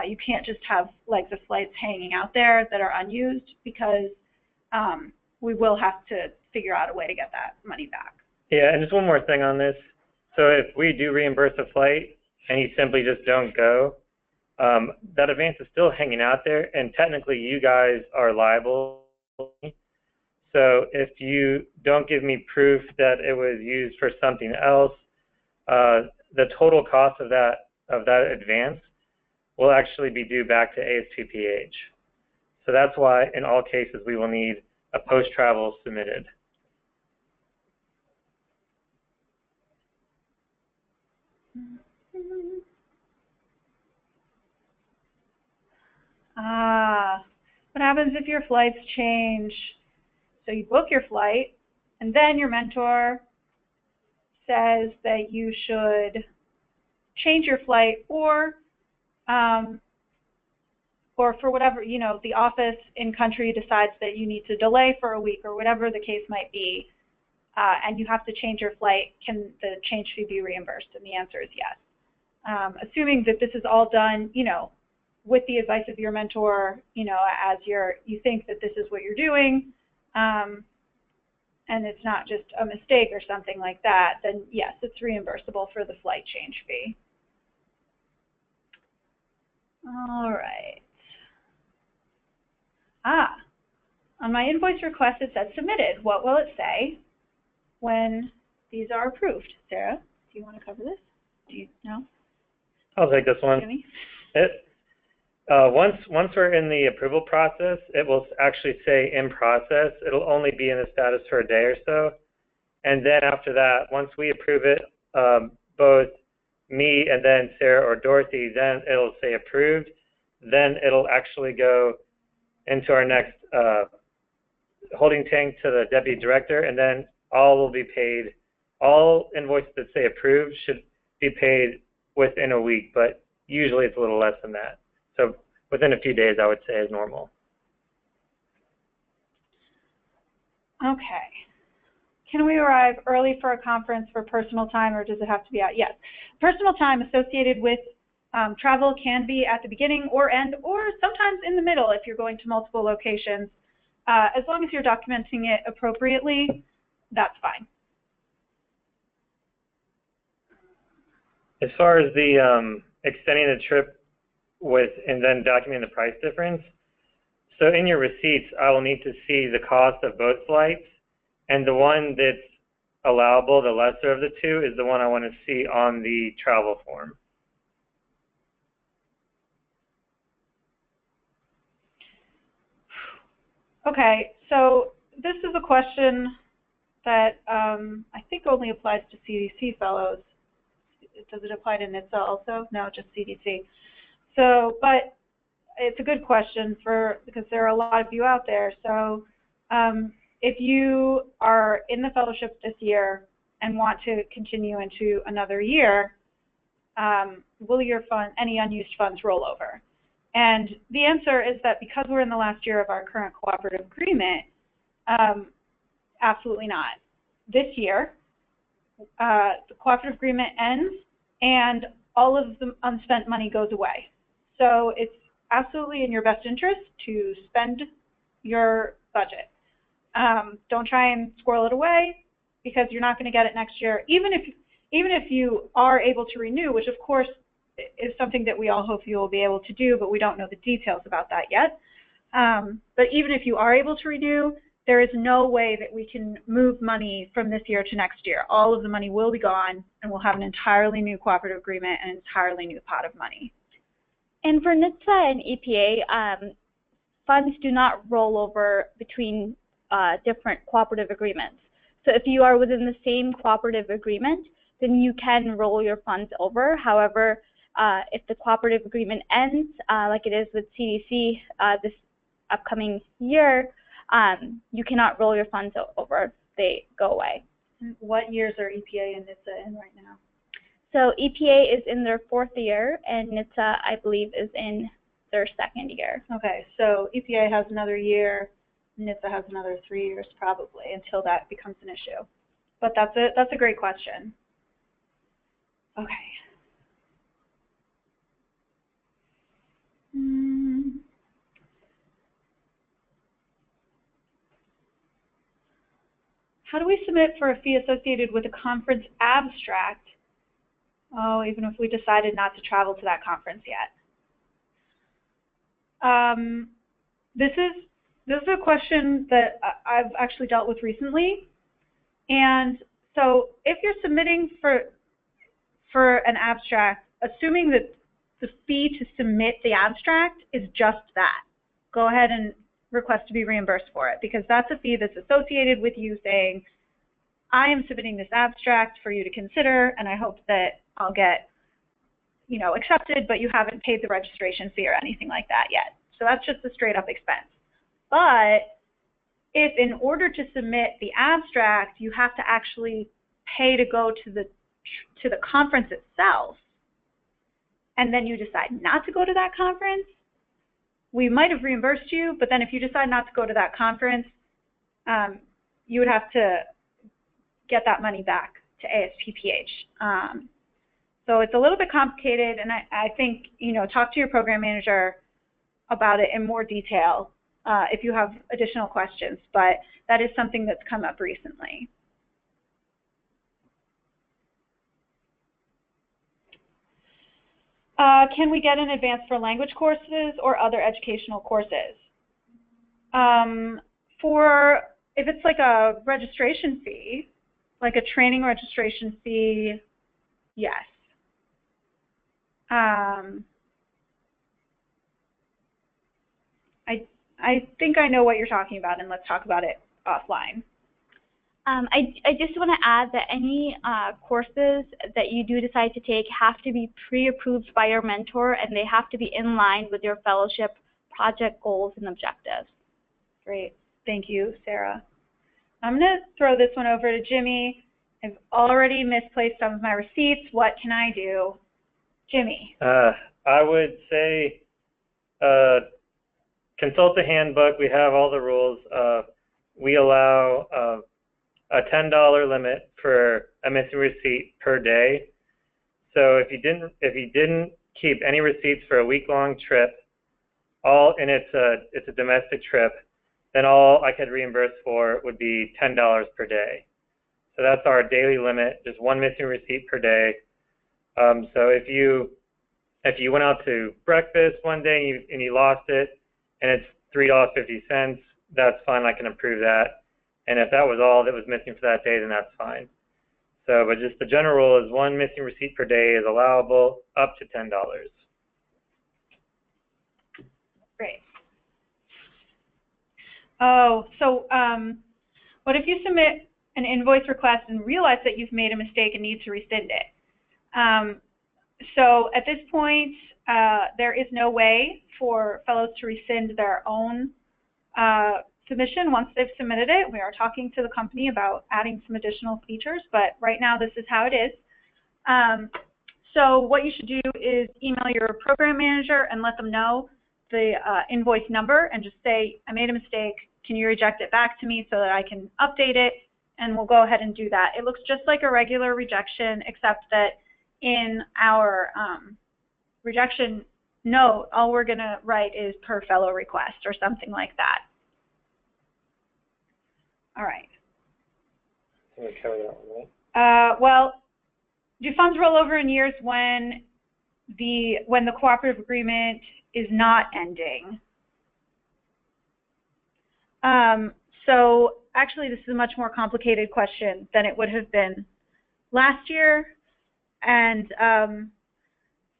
You can't just have legs of flights hanging out there that are unused, because we will have to figure out a way to get that money back. Yeah, and just one more thing on this. So if we do reimburse a flight and you simply just don't go, that advance is still hanging out there, and technically you guys are liable. So if you don't give me proof that it was used for something else, the total cost of that advance will actually be due back to ASPPH. So that's why in all cases we will need a post-travel submitted. What happens if your flights change? So you book your flight, and then your mentor says that you should change your flight, or for whatever, you know, the office in country decides that you need to delay for a week or whatever the case might be, and you have to change your flight. Can the change fee be reimbursed? And the answer is yes. Assuming that this is all done, you know, with the advice of your mentor, you know, as you think that this is what you're doing, and it's not just a mistake or something like that, then yes, it's reimbursable for the flight change fee. All right. On my invoice request it said submitted. What will it say when these are approved? Sarah, do you want to cover this? Do you know? I'll take this one. Once we're in the approval process, it will actually say in process. It'll only be in the status for a day or so. And then after that, once we approve it, both me and then Sarah or Dorothy, then it'll say approved. Then it'll actually go into our next holding tank to the deputy director, and then all will be paid. All invoices that say approved should be paid within a week, but usually it's a little less than that. So within a few days, I would say, is normal. Okay. Can we arrive early for a conference for personal time, or does it have to be at? Yes. Personal time associated with travel can be at the beginning or end, or sometimes in the middle if you're going to multiple locations. As long as you're documenting it appropriately, that's fine. As far as the extending the trip and then documenting the price difference, so in your receipts, I will need to see the cost of both flights, and the one that's allowable, the lesser of the two, is the one I want to see on the travel form. Okay, so this is a question that I think only applies to CDC fellows. Does it apply to NHTSA also? No, just CDC. So, but it's a good question because there are a lot of you out there. So if you are in the fellowship this year and want to continue into another year, will any unused funds roll over? And the answer is that because we're in the last year of our current cooperative agreement, absolutely not. This year, the cooperative agreement ends and all of the unspent money goes away. So it's absolutely in your best interest to spend your budget. Don't try and squirrel it away because you're not going to get it next year. Even if you are able to renew, which of course is something that we all hope you will be able to do, but we don't know the details about that yet. But even if you are able to renew, there is no way that we can move money from this year to next year. All of the money will be gone, and we'll have an entirely new cooperative agreement and an entirely new pot of money. And for NHTSA and EPA, funds do not roll over between different cooperative agreements. So if you are within the same cooperative agreement, then you can roll your funds over. However, if the cooperative agreement ends, like it is with CDC this upcoming year, you cannot roll your funds over. They go away. What years are EPA and NHTSA in right now? So EPA is in their 4th year, and NHTSA, I believe, is in their 2nd year. Okay, so EPA has another year, NHTSA has another 3 years probably until that becomes an issue. But that's a great question. Okay. How do we submit for a fee associated with a conference abstract Oh, even if we decided not to travel to that conference yet. This is a question that I've actually dealt with recently. And so if you're submitting for an abstract, assuming that the fee to submit the abstract is just that, go ahead and request to be reimbursed for it, because that's a fee that's associated with you saying, I am submitting this abstract for you to consider, and I hope that I'll get, accepted, but you haven't paid the registration fee or anything like that yet. So that's just a straight up expense. But if in order to submit the abstract, you have to actually pay to go to the conference itself, and then you decide not to go to that conference, we might have reimbursed you, but then if you decide not to go to that conference, you would have to get that money back to ASPPH. So it's a little bit complicated, and I think, talk to your program manager about it in more detail if you have additional questions, but that is something that's come up recently. Can we get an advance for language courses or other educational courses? If it's like a registration fee, like a training registration fee, yes. I think I know what you're talking about, and let's talk about it offline. I just want to add that any courses that you do decide to take have to be pre-approved by your mentor, and they have to be in line with your fellowship project goals and objectives. Great. Thank you, Sarah. I'm going to throw this one over to Jimmy. I've already misplaced some of my receipts. What can I do? Jimmy. I would say consult the handbook. We have all the rules. We allow a $10 limit for a missing receipt per day. So if you didn't keep any receipts for a week-long trip, and it's a domestic trip, then all I could reimburse for would be $10 per day. So that's our daily limit, just one missing receipt per day. So if you went out to breakfast one day and you lost it, and it's $3.50, that's fine. I can approve that. And if that was all that was missing for that day, then that's fine. So, but just the general rule is one missing receipt per day is allowable up to $10. Great. Oh, so what if you submit an invoice request and realize that you've made a mistake and need to rescind it? So at this point, there is no way for fellows to rescind their own submission once they've submitted it. We are talking to the company about adding some additional features, but right now this is how it is. So what you should do is email your program manager and let them know the invoice number and just say, I made a mistake. Can you reject it back to me so that I can update it? And we'll go ahead and do that. It looks just like a regular rejection, except that in our rejection note, all we're going to write is per fellow request or something like that. All right. I'm going to cover that one, right? Well, do funds roll over in years when the cooperative agreement is not ending? So actually, this is a much more complicated question than it would have been last year. And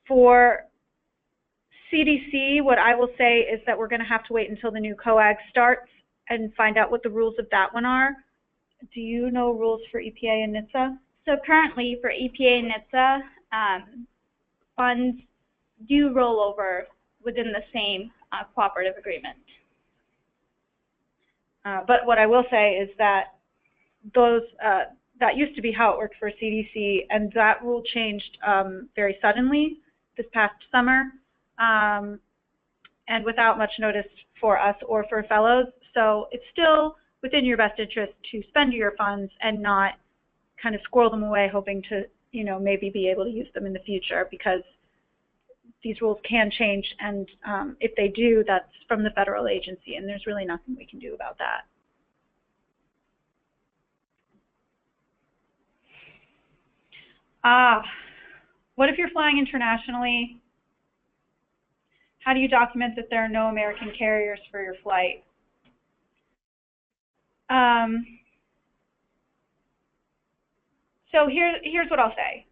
for CDC, what I will say is that we're going to have to wait until the new COAG starts and find out what the rules of that one are. Do you know rules for EPA and NHTSA? So currently for EPA and NHTSA, funds do roll over within the same cooperative agreement. But what I will say is that that used to be how it worked for CDC, and that rule changed very suddenly this past summer, and without much notice for us or for fellows. So it's still within your best interest to spend your funds and not kind of squirrel them away hoping to, maybe be able to use them in the future, because these rules can change, and if they do, that's from the federal agency, and there's really nothing we can do about that. What if you're flying internationally? How do you document that there are no American carriers for your flight? So here's what I'll say.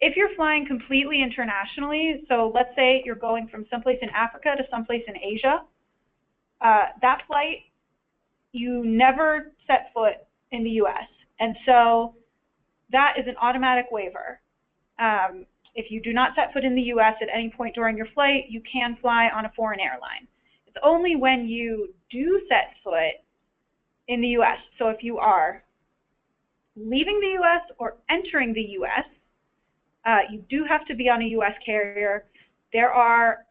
If you're flying completely internationally, so let's say you're going from someplace in Africa to someplace in Asia, that flight, you never set foot in the US. And so that is an automatic waiver. If you do not set foot in the US at any point during your flight, you can fly on a foreign airline. It's only when you do set foot in the US, so if you are leaving the US or entering the US, you do have to be on a US carrier. There are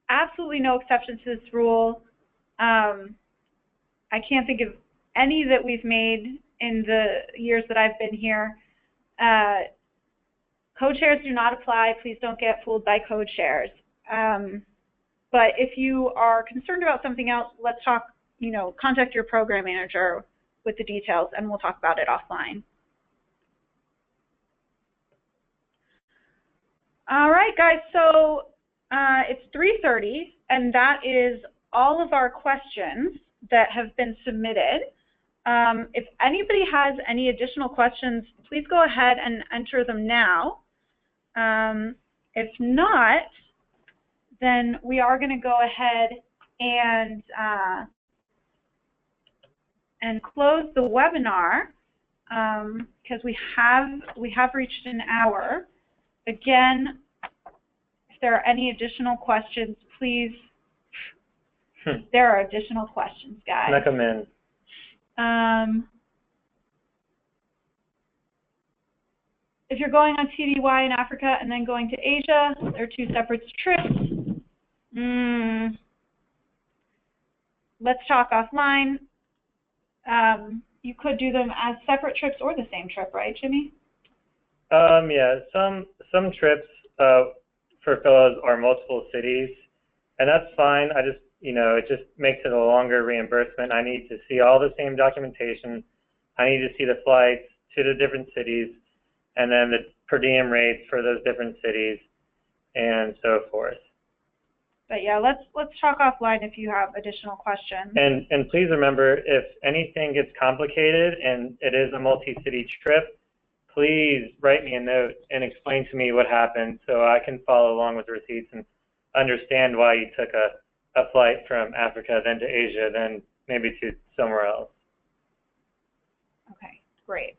absolutely no exceptions to this rule. I can't think of any that we've made in the years that I've been here. Code shares do not apply. Please don't get fooled by code shares. But if you are concerned about something else, let's talk, contact your program manager with the details, and we'll talk about it offline. All right, guys, so it's 3:30, and that is all of our questions that have been submitted. If anybody has any additional questions, please go ahead and enter them now. If not, then we are going to go ahead and close the webinar because we have reached an hour. Again, if there are any additional questions, please. There are additional questions, guys. Let them in. If you're going on TDY in Africa and then going to Asia, they're two separate trips. Let's talk offline. You could do them as separate trips or the same trip, right, Jimmy? Yeah, some trips for fellows are multiple cities, and that's fine. I just, it just makes it a longer reimbursement. I need to see all the same documentation. I need to see the flights to the different cities, and then the per diem rates for those different cities, and so forth. But yeah, let's talk offline if you have additional questions. And please remember, if anything gets complicated and it is a multi-city trip, please write me a note and explain to me what happened so I can follow along with the receipts and understand why you took a flight from Africa, then to Asia, then maybe to somewhere else. Okay, great.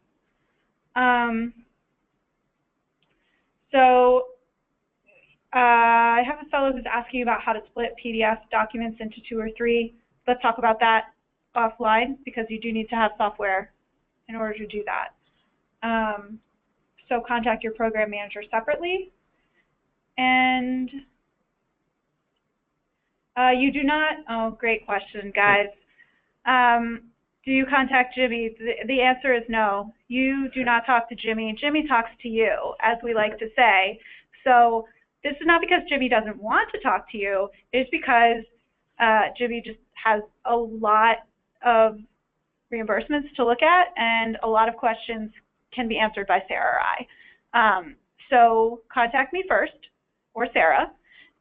So I have a fellow who's asking about how to split PDF documents into 2 or 3. Let's talk about that offline because you do need to have software in order to do that. So contact your program manager separately. And you do not, oh, great question, guys. Do you contact Jimmy? The answer is no. You do not talk to Jimmy. Jimmy talks to you, as we like to say. So this is not because Jimmy doesn't want to talk to you. It's because Jimmy just has a lot of reimbursements to look at, and a lot of questions can be answered by Sarah or I. So contact me first, or Sarah,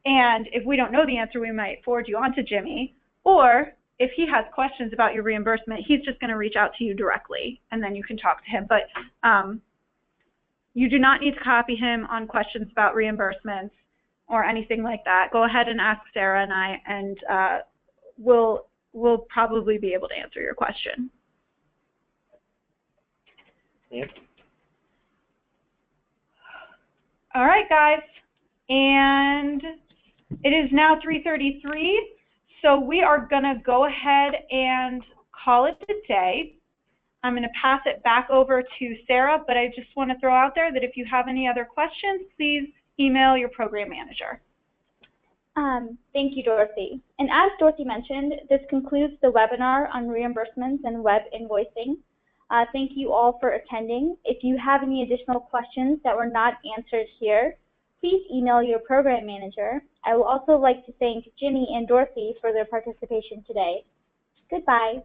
and if we don't know the answer, we might forward you on to Jimmy, or if he has questions about your reimbursement, he's just going to reach out to you directly, and then you can talk to him. But you do not need to copy him on questions about reimbursements or anything like that. Go ahead and ask Sarah and I, and we'll probably be able to answer your question. Yep. All right, guys, and it is now 3:33, so we are going to go ahead and call it a day. I'm going to pass it back over to Sarah, but I just want to throw out there that if you have any other questions, please email your program manager. Thank you, Dorothy. And as Dorothy mentioned, this concludes the webinar on reimbursements and web invoicing. Thank you all for attending. If you have any additional questions that were not answered here, please email your program manager. I would also like to thank Jimmy and Dorothy for their participation today. Goodbye.